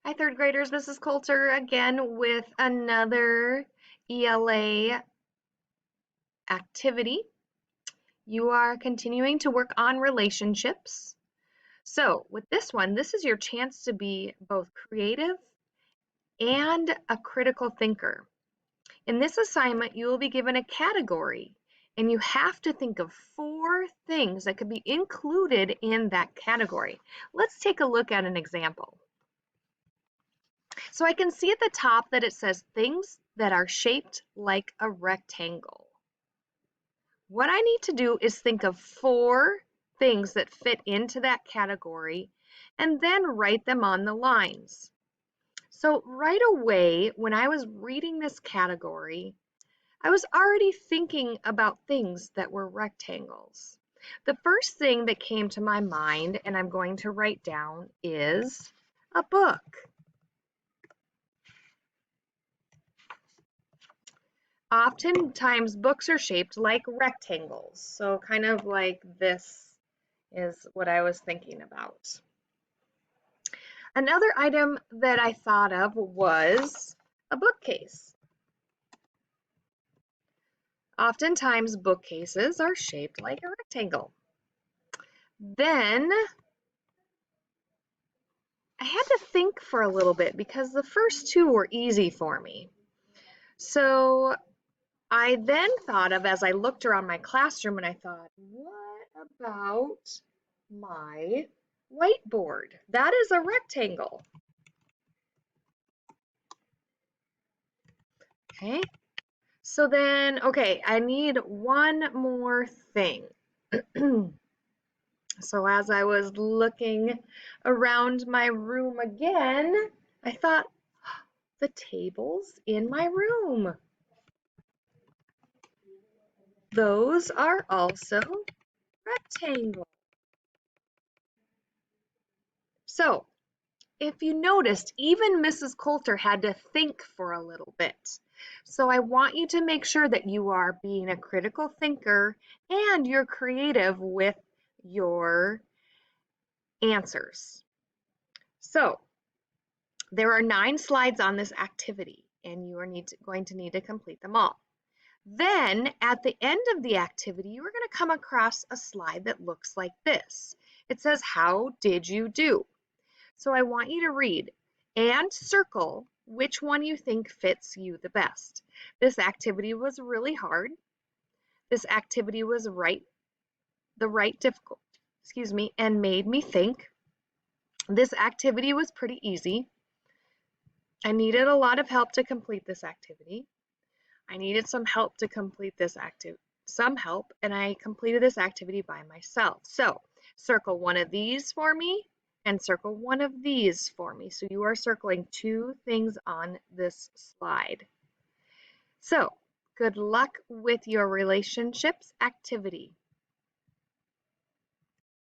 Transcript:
Hi, third graders. This is Coulter again with another ELA activity. You are continuing to work on relationships. So, with this one, this is your chance to be both creative and a critical thinker. In this assignment, you will be given a category, and you have to think of 4 things that could be included in that category. Let's take a look at an example. So I can see at the top that it says things that are shaped like a rectangle. What I need to do is think of 4 things that fit into that category and then write them on the lines. So right away, when I was reading this category, I was already thinking about things that were rectangles. The first thing that came to my mind, and I'm going to write down, is a book. Oftentimes books are shaped like rectangles, so kind of like this is what I was thinking about. Another item that I thought of was a bookcase. Oftentimes bookcases are shaped like a rectangle. Then I had to think for a little bit because the first 2 were easy for me. So I then thought of, as I looked around my classroom, and I thought, what about my whiteboard? That is a rectangle. Okay, so then, okay, I need one more thing. So as I was looking around my room again, I thought, the tables in my room. Those are also rectangles. So if you noticed, even Mrs. Coulter had to think for a little bit. So I want you to make sure that you are being a critical thinker and you're creative with your answers. So there are 9 slides on this activity, and you are going to need to complete them all. Then at the end of the activity, you are going to come across a slide that looks like this. It says, how did you do? So I want you to read and circle which one you think fits you the best. This activity was really hard. This activity was the right difficult, and made me think. This activity was pretty easy. I needed a lot of help to complete this activity. I needed some help to complete this and I completed this activity by myself. So circle one of these for me and circle one of these for me. So you are circling 2 things on this slide. So good luck with your relationships activity.